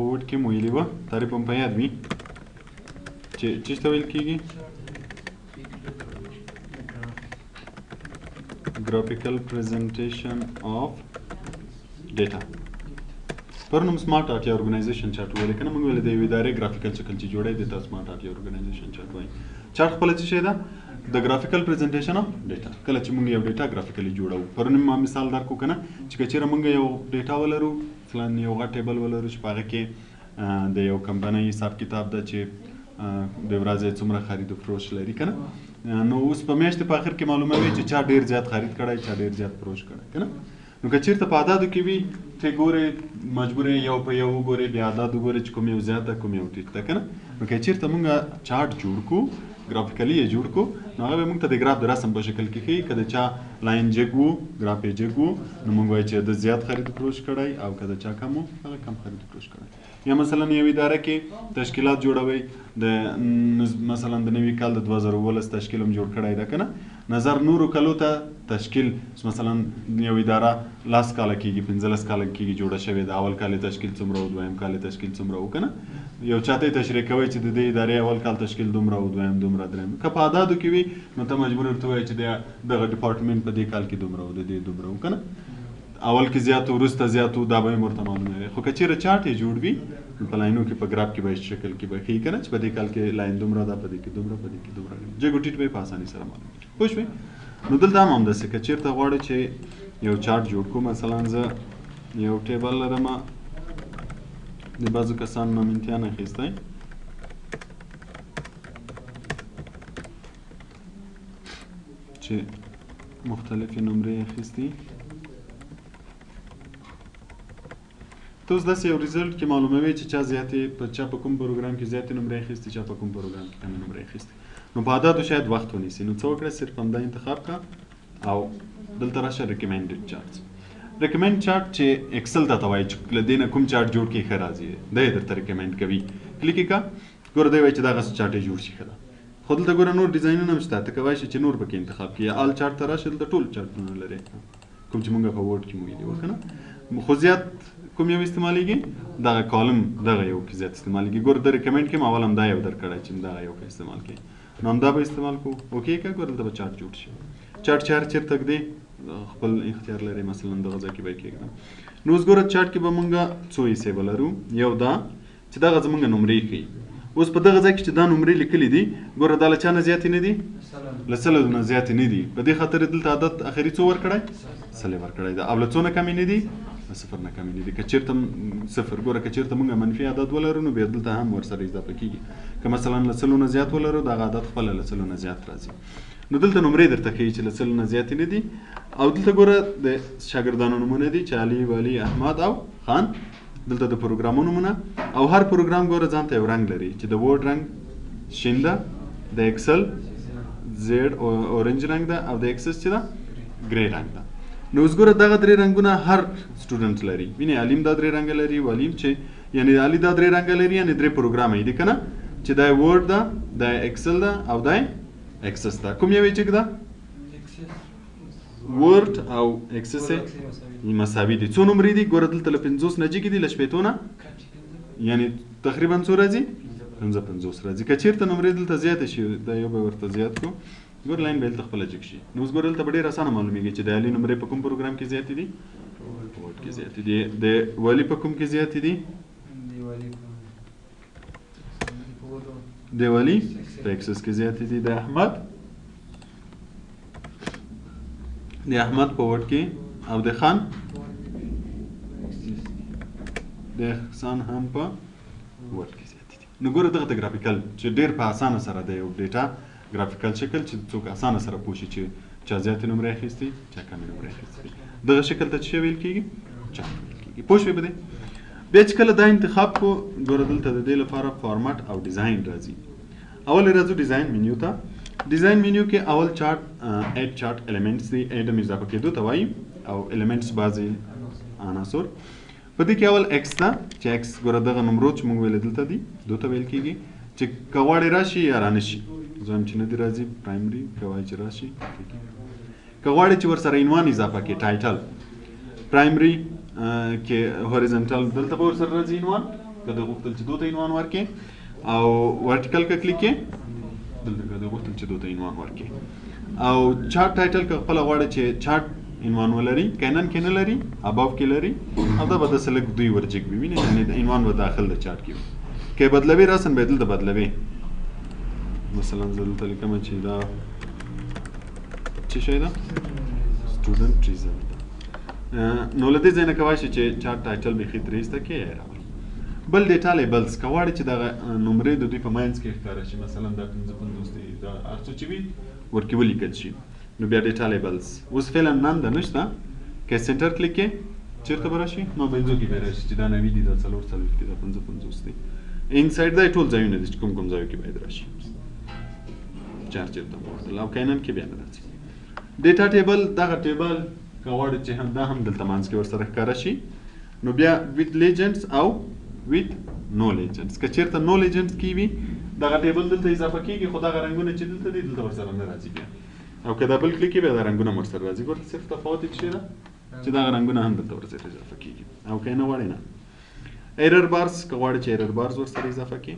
ووډ کې مو ویلي وه تعریف هم په یاد وي چې څه ته ویل کېږي graphical presentation of data پرون هم سمارټ آرټ یا ارګنایزیشن چارټ ویل کنه موږ ویل د یوې ادارې ګرافیکل شکل چې جوړی دی ته سمارټ آرټ یا ارګنایزیشن چارټ وایي چارټ خپله څه شی ده د ګرافیکل پریزنټیشن اف ډیټا کله چې موږ یو ډیټا ګرافیکلی جوړو پرون ما مثال درکو کنه چې که چېرې موږ یو ډیټا ولرو مثلا یو غټ ټیبل ولرو چې په هغه کې د یو کمپنۍ حساب کتاب ده چې د ورځې څومره خرید و فروش لري کنه نو اوس په میاشتې په اخر کې معلومه وي چې چا ډېر زیات خرید کړی چا ډېر زیات فروش کړی کنه نو که چېرته په عددو کې وي ته ګورې مجبور یو په یو وګورې بیا عدد وګورې چې کوم یو زیات ده کوم یو ټیټ ده کنه نو که چېرته موږ چارټ جوړ کړو ګرافیکلی یې جوړ کړو نو هغه به موږ ته د ګراف د رسم په شکل کې ښیي که د چا لاین جګ وو ګراف یې جګ وو نو موږ وایو چې د زیات خرید فروش کړی او که د چا کم وو هغه کم خرید فروش کړی یا مثلا یو اداره کې تشکیلات جوړوئ د مثلا د نوي کال د 2019 تشکیل هم جوړ کړی ده که نه نظر نورو کلو ته تشکیل مثلا یو اداره 10 کاله کېږي 15 کاله کېږي جوړه شوې ده اول کال یې تشکیل څومره و دویم کال یې تشکیل څومره و که نه یو چاته یې تشریح کوئ چې د دې ادارې اول کال تشکیل دومره و دویم دومره دریم که په عددو کې وي نو ته مجبور ورته وایې چې دغه ډپارټمنټ په دې کال کې دومره و د دې دومره و که نه اول کې زیات وروسته زیات و دا به یې ورته معلومه وي خو که چېرې چارټ یې جوړ وي نو په لاینو کې په ګراف کې به شکل کې به ښیي که نه چې په دې کال کې لاین دومره ده په دې کې دومره په دې کې دومره جګ و ټیټ به یې په اسانۍ سره معلومېږي پوه شوې نو دلته هم همداسې که چېرته غواړې چې یو چارټ جوړ کړو مثلا زه یو ټیبل لرم د بعضو کسانو نه مې امتحان اخیستی چې مختلفې نمرې اخیستي ته اوس داسې یو ریزلټ کې معلوموي چې چا زیاتې چا په کوم پروګرام کې زیاتې نمرې اخیستي چا په کوم پروګرام کې کمې نمرې اخیستي نو په عددو شاید وخت ونیسي نو څه وکړه صرف همدا انتخاب کړه او دلته راشه ریکمنډډ چارټس ریکمنډ چارټ چې اکسل ته ته وایي چې له دې نه کوم چارټ جوړ کړي ښه راځي دی یې درته ریکمنډ کوي کلیک یې کړه ګوره دی وایي چې دغسې چارټ یې جوړ شي ښه ده خو دلته ګوره نور ډیزاینونه هم شته ته کولی شې چې نور پکې انتخاب کړي آل چارټ ته راشه دلته ټول چارټونه لري کوم چې مونږ په وورډ کې مو ویلي وو که نه خو زیات کوم یو استعمالیږي دغه کالم دغه یو کې زیات استعمالیږي ګوره د ریکمنډ کې اول هم دا یو درکړی چې دغه یو کې استعمال کړي نو همدا به استعمال کوو اوکې که ګوره دلته به چارټ جوړ شي چارټ چې هر چېرته ږدې خپل اختیار لري مثلا دغه ځای کې به یې کېږدم نو اوس ګوره چارټ کې به مونږ څو حصې به لرو یو دا چې دغه زمونږ نمرې ښیي اوس په دغه ځای کې چې دا نمرې لیکلي دي ګوره دا له چا نه زیاتې نه دي له سلو نه زیاتې نه دي په دې خاطر یې دلته عدد اخري څو ورکړی سلې ورکړی ده او له څو نه کمې نه دي له صفر نه کمې نه دي که چېرته صفر ګوره که چېرته مونږ منفي عدد ولرو نو بیا دلته هم ورسره اضافه کېږي که مثلا له سلو نه زیات ولرو دغه عدد خپله له سلو نه زیات راځي نو دلته نمرې درته ښیي چې له سلو نه زیاتې نه دي او دلته ګوره د شاګردانو نومونه دي چې علي ولی احمد او خان دلته د پروګرامونو نومونه او هر پروګرام ګوره ځان ته یو رنګ لري چې د وورډ رنګ شین ده د ایکسل زیډ اورنج رنګ ده او د ایکسس چې ده ګرې رنګ ده نو اوس ګوره دغه درې رنګونه هر سټوډنټ لري وینې علیم دا درې رنګه لري ولیم چې یعنې علي دا درې رنګه لري یعنې درې پروګرامه یې دي که نه چې دا وورډ ده دا ایکسل ده او دا ایکسس ده کوم یو یې چک ده وورډ او ایکسس مساوي دي څو نمرې دي ګوره دلته له 50 نه جګې دي له شپېتو نه یعنې تقریبا څو راځي 50 راځي که چېرته نمرې دلته زیاته شي دا یو به ورته زیات کړو ګوره لاین به دلته خپله جګ شي نو اوس ګوره دلته به ډېر اسانه معلومېږي چې د علي نمرې په کوم پروګرام کې زیاتې دي وورډ کې زیاتې دي د ولي په کوم کې زیاتې دي د ولي په ایکسس کې زیاتې دي د احمد په وورډ کې او د خان د احسان هم په وورډ کې زیاتې دي نو ګوره دغه د ګرافیکل چې ډېر په اسانه سره د یو ډیټا ګرافیکل شکل چې څوک اسانه سره پوه شي چې چا زیاتې نمرې اخیستي چا کمې نمرې اخیستي دغه شکل ته څه ویل کېږي چارټ ویل کېږي پوه شوې به دی بیا چې کله دا انتخاب کړو ګوره دلته د دې لپاره فارمټ او ډیزاین راځي اول راځو ډیزاین منیو ته ډیزاین منیو کې اول چارټ اډ چارټ الیمنټس دي اډ هم اضافه کېدو ته وایي او الیمنټس بعضې عناصر په دې کې اول ایکس ده چې ایکس ګوره دغه نمرو چې موږ ویلې دلته دي دو ته ویل کېږي چې که غواړې راشي یا رانه شي زه هم چې نه دي راځي پرایمري که وایي چې راشي که غواړې چې ورسره عنوان اضافه کړې ټایټل پرایمري کې هوریزنټل دلته به ورسره راځي عنوان کده غوښتل چې دوته عنوان ورکې او ورټیکل کا کلیک کې دلته کده غوښتل چې دوته عنوان ورکې او چارت ټایټل که خپل غواړي چې چارت عنوان ولري کینن کې نه لري اباف کې لري او دا به د سلیکټ دوی ورجګ ویني یعنی د عنوان و داخل د چارت کې کې بدلوي راسن بدل د بدلوي مثلا زه دلته لیکم چې دا څه شی ده سټوډنټ ریزلټ نو له دې ځای نه کولی شي چې چارت ټایټل بیخي ترې ایسته کې راولي بل ډیټا لیبلز که غواړي چې دغه نمرې د دوی په منځ کې ښکاره شي مثلا دا 55 دی دا هر څه چې وي ورکې ولیکل شي نو بیا ډیټا لیبلز اوس فعلا نن ده نشته که سنټر کلیک کې چېرته به راشي نو بنځو کې به راشي چې دا 90 دي دا 4 کې دا 55 دی انسایډ دا ټول ځایونه دي چې کوم کوم ځایو کې باید راشي چار چېرته موردل او کینن کې بیا نه راځي ډیټا ټیبل دغه ټیبل که غواړي چې هم دا هم دلته منځ کې ورسره ښکاره شي نو بیا ویت لیجنډس او ویت نو لیجنډس که چېرته نو لیجنډس کې وي دغه ټیبل دلته اضافه کېږي خو دغه رنګونه چې دلته دي دلته ورسره نه راځي بیا او که دا بل کلیک کې بیا دا رنګونه هم ورسره راځي ګوره صرف تفاوت یې څه شی ده چې دغه رنګونه هم دلته ورسره اضافه کېږي او که یې نه غواړې نه ایرر بارز که غواړي چې ایرر بارز ورسره اضافه کړي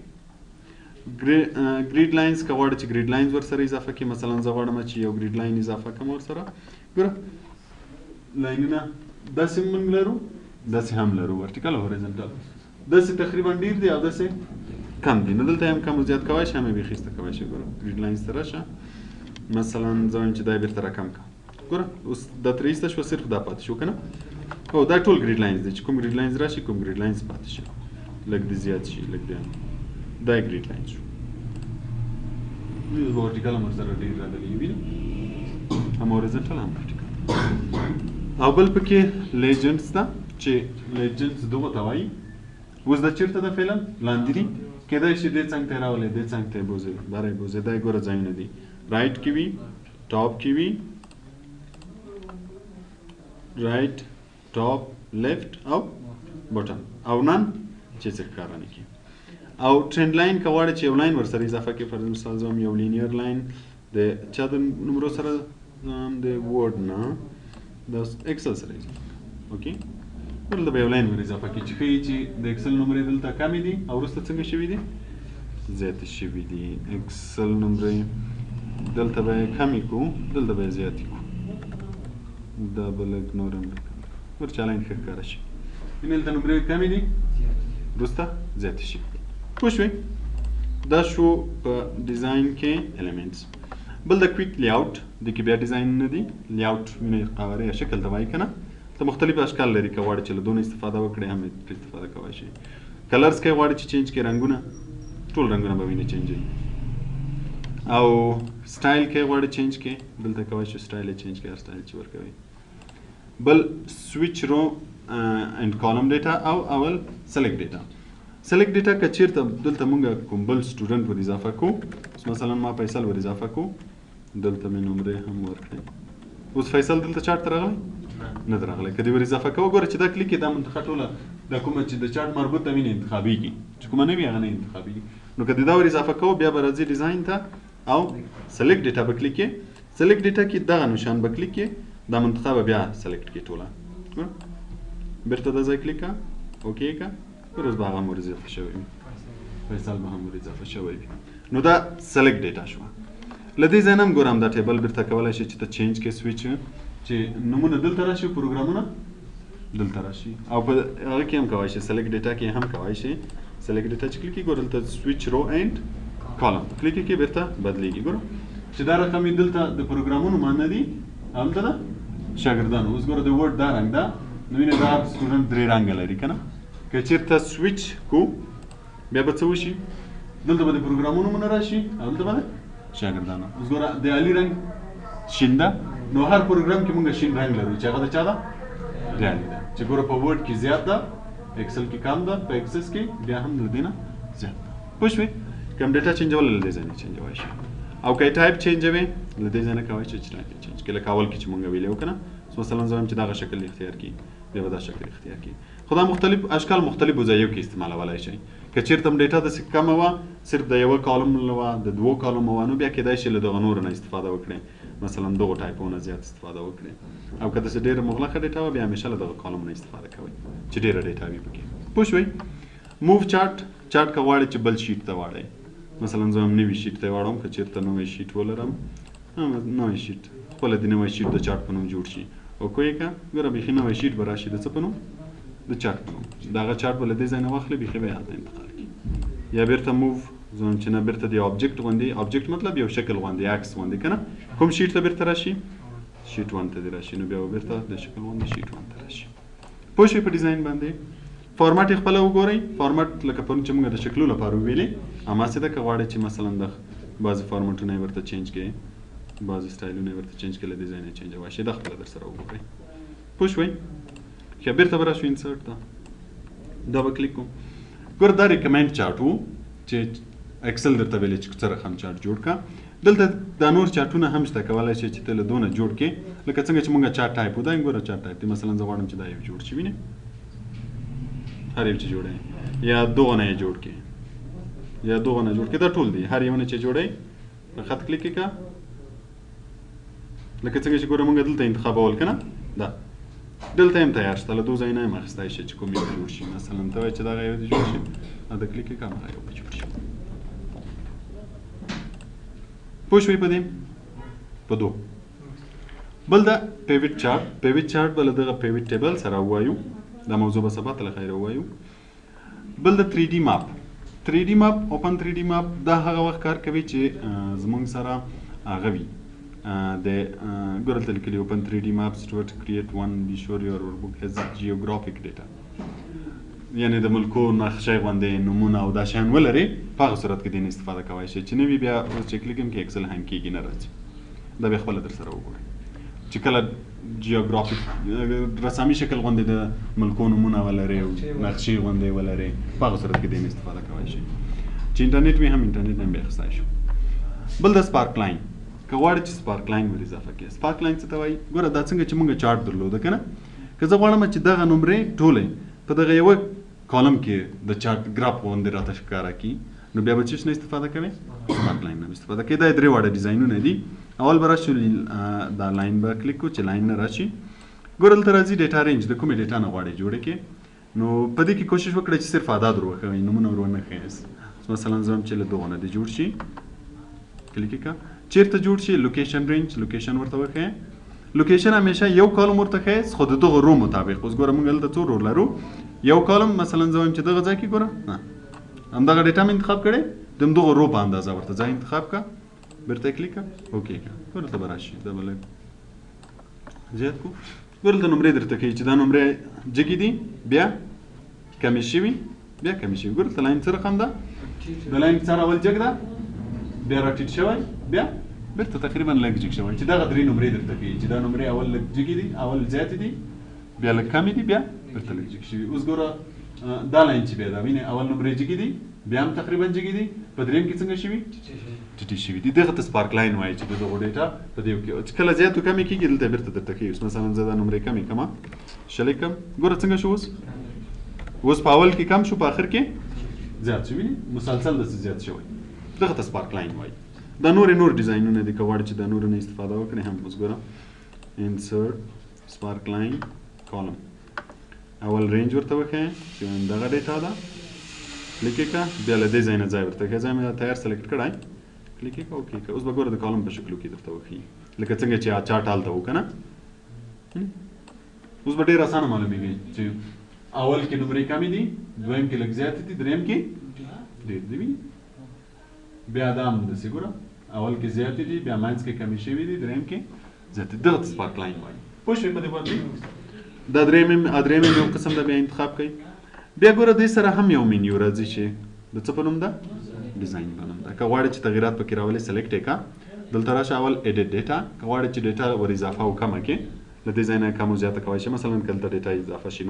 ګریډ لاینز که غواړي چې ګریډ لاینز ورسره اضافه کړي مثلا زه غواړم چې یو ګریډ لاین اضافه کړم ورسره ګوره لاینونه داسې موږ لرو داسې هم لرو ورټیکل او هوریزنټل داسې تقریبا ډېر دي او داسې کم دي نو دلته هم کم او زیات کولی شي هم یې بیخي ایسته کولی شي ګوره ګریډ لاینز ته راشه مثلا زه وایم چې دا یې بېرته راکم کړه ګوره اوس دا ترې ایسته شوه صرف دا پاتې شو که نه هو دا ټول ګریډ لاینز دي چې کوم ګریډ لاینز راشي کوم ګریډ لاینز پاتې شي لږ دې زیات شي لږ دې دا یې ګریډ لاینز شو ورټیکل هم ورسره ډېر راغلي ویني هم هوریزنټل هم ورټیکل او بل پکې لیجنډس ده چې لیجنډس دغه ته وایي اوس دا چېرته ده فعلا لاندې دي کیدای شي دې څنګ ته یې راولې دې څنګ ته یې بوځې باره یې بوځې دا یې ګوره ځایونه دي رایټ کې وي ټاپ کې وي رایټ ټاپ لیفټ او بټن او نن چې څه ښکاره نه کړي او ټرینډ لاین که غواړې چې یو لاین ورسره اضافه کړي فار مثال زه یو لینیر لاین د چا د نمرو سره د ورډ نه د اکسل سره اضافه اوکې دلته به یو لاین ور اضافه کړي چې ښیي چې د اکسل نمرې دلته کمې دي او وروسته څنګه شوي دي زیاتې شوي دي اکسل نمرې دلته به یې کمې کړو دلته به یې زیاتې کړو دا به لږ نور هم ور چا لاین ښه ښکاره شي یعنې دلته نمرې کمې دي وروسته زیاتې شي پوه شوې دا شو په ډیزاین کې ایلیمنټس بل د کویک لیاوټ د کې بیا ډیزاین نه دي لیاوټ وینئ قواره یا شکل ته وایي که نه ته مختلف اشکال لري که غواړي چې له دونه استفاده وکړې هم ترې استفاده کولی شي کلرز که غواړي چې چینج کړي رنګونه ټول رنګونه به وینئ چینجوي او سټایل که غواړي چینج کړي دلته کولی شي سټایل یې چینج کړي هر سټایل چې ورکوي بل سویچ رو اینډ کالم ډیټا او اول سلیکټ ډیټا سلیکټ ډیټا که چېرته دلته موږ کوم بل سټوډنټ ور اضافه کړو مثلا ما فیصل ور اضافه کړو دلته مې نمرې هم ورکړې اوس فیصل دلته چارت ته راغلی نه ده راغلی که دې ور اضافه کوو ګوره چې دا کلیک دا منطقه ټوله دا کومه چې د چارت مربوط ته وینې انتخابېږي چې کومه نه وي هغه نه انتخابېږي نو که دې دا ور اضافه کوو بیا به راځي ډیزاین ته او سلیکټ ډیټا به کلیک کړې سلیکټ ډیټا کې دغه نشان به کلیک کړې دا منطقه به بیا سلیکټ کړي ټوله بېرته دا ځای کلیک کړه اوکې کړه روز به هغه هم ور اضافه شوی وي فیصل به هم ور اضافه شوی وي نو دا سلیکټ ډیټا شوه له دې ځای نه هم ګوره همدا ټیبل بېرته کولی شي چې ته چینج کړې سویچ چې نومونه دلته راشي پروګرامونه دلته راشي او په هغه کې هم کولی شي سلیکټ ډیټا کې هم کولی شي سلیکټ ډیټا چې کلیک کړي ګوره دلته سویچ رو اینډ کالم کلیک کړي بېرته بدلېږي ګوره چې دا رقم یې دلته د پروګرامونو معنی دي همدلته ده شاګردانو اوس ګوره د ورډ دا رنګ ده نو وینې دا سټوډنټ درې رنګه لري که نه که چېرته سویچ کو بیا به څه وشي دلته به د پروګرامونو مونه راشي او دلته به د شاګردانو اوس ګوره د علي رنګ شین ده نو هر پروګرام کې مونږ شین رنګ لرو چې هغه د چا ده د علي ده چې ګوره په ورډ کې زیات ده اکسل کې کم ده په اکسس کې بیا هم له دې نه زیات ده پوه شوې که هم ډیټا چینجول له دې ځای نه چینجولی شي او که یې ټایپ چینجوې له دې ځای نه کولی شي چې ټایپ یې چینج کړي لکه اول کې چې مونږ ویلي وو که نه مثلا زه وایم چې دغه شکل اختیار کړي بیا به دا شکل اختیار کړي خو دا مختلف اشکال مختلفو ځایو کې استعمالولی شئ که چېرته هم ډیټا داسې کمه وه صرف د یوه کالم وه د دوو کالمو وه نو بیا کیدای شي له دغه نورو نه استفاده وکړئ مثلا دغو ټایپو نه زیات استفاده وکړئ او که داسې ډېره مغلقه ډیټا وه بیا همیشه له دغه کالم نه استفاده کوئ چې ډېره ډیټا وي پکې پوه شوئ موو چارت که غواړئ چې بل شیټ ته واړئ مثلا زه هم نوي شیټ ته واړوم که چېرته نوی شیټ ولرم نوی شیټ خپله د نوی شیټ د چارت په نوم جوړ شي اوکې که ګوره بیخي نوی شیټ به راشي د څه په نوم د چارت په نوم د هغه چارت به له دې ځای نه واخلي بیخي به یې هلته انتقال کړي یا بیرته موو زه وایم چې نه بیرته د آبجکټ غوندې آبجکټ مطلب یو شکل غوندې عکس غوندې که نه کوم شیټ ته بیرته راشي شیټ 1 ته دې راشي نو بیا به بیرته د شکل غوندې شیټ 1 ته راشي پوه شئ په ډیزاین باندې فارمټ یې خپله وګورئ فارمټ لکه پرون چې موږ د شکلو لپاره وویلې هماسې ده که غواړئ چې مثلا د بعضې فارمټونه یې ورته چینج کړئ بعضې سټایلونه یې ورته چینج کړئ له دې ځای نه یې چینجوای شي دا خپله در سره وګورئ پوه شوئ ښه بیرته به راشو انسرټ ته دا به کلیک کوم ګوره دا ریکمنډ چارټ و چې اکسل درته ویلې چې څه رقم چارټ جوړ کړه دلته دا نور چارټونه هم شته کولی شي چې ته له دونه جوړ کړې لکه څنګه چې موږ چارټ ټایپ و دا ګوره چارټ ټایپ دی مثلا زه غواړم چې دا یو جوړ شي وینې هر یو چې جوړی یا دغه نه یې جوړ کړې یا دغه نه جوړ کړې دا ټول دي هر یو نه چې جوړی په خط کلیک کړه لکه څنګه چې ګوره موږ دلته انتخابول که نه دا دلته هم تیار شته له دو ځایونه هم اخیستی شي چې کوم یو جوړ شي مثلا ته وایې چې دغه یو دې جوړ شي دا کلیک کړه همغه یو به جوړ شي پوه شوئ په دې په دو بل دا پیوټ چارټ به له دغه پیوټ ټیبل سره ووایو دا موضوع به سبا ته له خیره ووایو بل د 3D ماپ 3D ماپ اوپن 3D ماپ دا هغه وخت کار کوي چې زموږ سره هغه وي د ګوره دلته لیکلي اوپن 3D maps to create one be sure your workbook has geographic data یعنی د ملکو نقشې غوندې نومونه او دا شیان ولري په هغه صورت کې دې نه استفاده کولی شئ چې نه وي بیا اوس چې کلیک کوم کې اکسل هنګ کېږي نه راځي دا بیا خپله در سره وګورئ چې کله جیوګرافیک رسامي شکل غوندې د ملکو نومونه ولري او نقشې غوندې ولري په هغه صورت کې دې نه استفاده کولی شئ چې انټرنیټ وي هم انټرنیټ نه هم بیا اخیستی شو بل د سپارک لاین که غواړئ چې سپارک لاین ور اضافه کړئ سپارک لاین څه ته وایي ګوره دا څنګه چې موږ چارټ درلوده که نه که زه غواړم چې دغه نمرې ټولې په دغه یوه کالم کې د چارټ ګراف غوندې راته ښکاره کړي نو بیا به څه نه استفاده کوئ سپارک لاین نه استفاده کوئ دا یې درې واړه ډیزاینونه دي اول به راشو دا لاین به کلیک کړو چې لاین نه راشي ګوره دلته راځي ډیټا رینج د کومې ډیټا نه غواړئ جوړې کړې نو په دې کې کوشش وکړئ چې صرف اعداد ور وښوئ نومونه ور ونه ښیاست مثلا زه هم چې له دغو نه دې جوړ شي کلیک کړه چیرته جوړ شي لوکیشن رینج لوکیشن ورته وښیه لوکیشن همیشه یو کالم ورته ښیاست خو د دغه رو مطابق اوس ګوره موږ دلته څو رو لرو یو کالم مثلا زه وایم چې دغه ځای کې ګوره همدغه ډیټا مې انتخاب کړی د همدغه رو په اندازه ورته ځای انتخاب کړه بیرته کلیک کړه اوکې کړه ګوره دلته به راشي دا به لږ زیات کړو ګوره دلته نمرې درته ښیي چې دا نمرې جګې دي بیا کمې شوي بیا کمې شوي ګوره دلته لاین څه رقم ده د لاین سر اول جګ ده بیا راټیټ شوی بیا بیرته تقریبا لږ جګ شوی چې دغه درې نمرې درته ښیي چې دا نمرې اول لږ جګې دي اول زیاتې دي بیا لږ کمې دي بیا بیرته لږ جګ شوي اوس ګوره دا لاین چې بیا ده وینې اول نمرې جګې دي بیا هم تقریبا جګې دي په درېیم کې څنګه شوي ټیټې شوي دي دغه ته سپارک لاین وایي چې د دغو ډیټا په دې کې چې کله زیات کمې کېږي دلته بیرته درته ښیي اوس مثلا زه دا نمرې کمې کړم شلې کړم ګوره څنګه شو اوس په اول کې کم شو په آخر کې زیات شو وینې مسلسل داسې زیات شوی دغه ته سپارک لاین وایي دا نور ډیزاینونه دي که غواړئ چې دا نور نه استفاده وکړئ هم اوس ګوره انسرټ سپارک لاین کالم اول رینج ورته وښیه چې دغه ډیټا ده کلیک یې کړه بیا له دې ځای نه ځای ورته ښیه ځای مې تیار سلیکټ کړی کلیک یې کړه اوکې کړه اوس به ګوره د کالم په شکلو کې درته وښیي لکه څنګه چې چارټ هلته و که نه اوس به ډېر اسانه معلومیږي چې اول کې نمرې کمې دي دویم کې لږ زیاتې دي درېیم کې ډېر دي وینې بیا دا هم داسې ګوره اول کې زیاتې دي بیا منځ کې کمې شوي دي درېیم کې زیاتې دغه ته سپارک لاین وایي پوه شوې په دې باندې دا درېیم یو قسم ده بیا انتخاب کوئ بیا ګوره دې سره هم یو منیو راځي چې د څه په نوم ده ډیزاین په نوم ده که غواړئ چې تغیرات پکې راولئ سلیکټ یې کړه دلته راشه اول ایډیټ ډیټا که غواړئ چې ډیټا ور اضافه او کمه کړې له دې ځای نه کم او زیاته کولی شئ مثلا که دلته ډیټا اضافه شي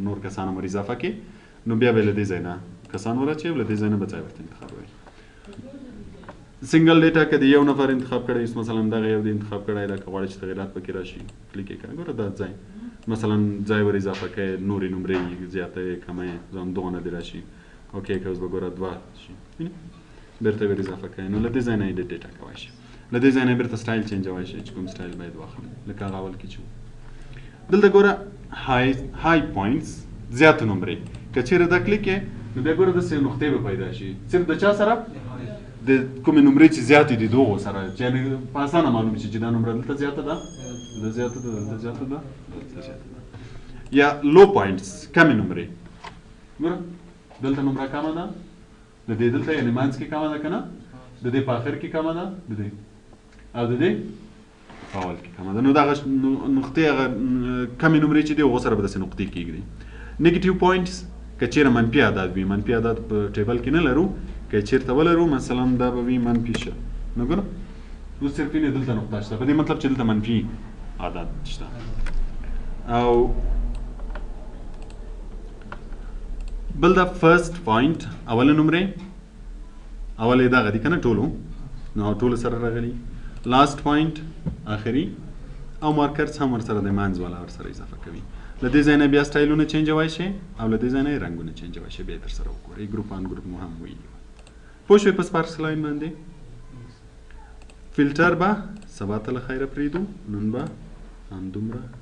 نور کسان هم ور اضافه کړي نو بیا به له دې ځای نه کسان ور اچوي او له دې ځای نه به ځای ورته انتخابوئ سنگل ډیټا که د یو نفر انتخاب کړی اوس مثلا دغه یو د انتخاب کړی ده که غواړئ چې تغیرات پکې راشي کلیک یې کړه ګوره دا ځای مثلا ځای ور اضافه کړئ نورې نمرې زیاته یې کمه یې زه هم دغه نه دې راشي اوکې که اوس به ګوره دوه شي بیرته ور اضافه کړئ نو له دې ځای نه ایډیټ ډیټا کولی شئ له دې ځای نه بیرته سټایل چینجولی شئ چې کوم سټایل باید واخلم لکه هغه اول کې چې دلته ګوره های پوینټس زیاتې نمرې که چېرې دا کلیک یې نو بیا ګوره داسې نقطې به پیدا شي صرف د چا سره د کومې نمرې چې زیاتې دي د هغو سره چې یعنې په اسانه معلوم شي چې دا نمره دلته زیاته ده دلته زیاته ده دلته زیاته ده دلته زیاته ده یا لو پوینټس کمې نمرې ګوره دلته نمره کمه ده د دې دلته یعنې منځ کې کمه ده که نه د دې په آخر کې کمه ده د دې او د دې په اول کې کمه ده نو دغه نقطې هغه کمې نمرې چې دي هغو سره به داسې نقطې کېږدي نیګیټیو پوینټس که چېرې منفي عدد وي منفي عدد په ټیبل کې نه لرو که چېرته ولرو مثلا دا به وي منفي شل نو ګوره اوس صرف یې دلته نقطه شته په دې مطلب چې دلته منفي عدد شته او بل دا فرست پوینټ اوله نمرې اوله یې دغه دي که نه ټولو نو ټولو سره راغلي لاست پوینټ آخري او مارکرز هم ورسره د منځ والا ورسره اضافه کوي له دې ځای نه بیا سټایلونه چینجوای شي او له دې ځای نه یې رنګونه چینجوای شي بیا یې درسره وګورئ ګروپ آن ګروپ مو هم ویلي پوه شوئ په سپارکس لاین باندې فلټر به سبا ته له خیره پرېږدو نن به همدومره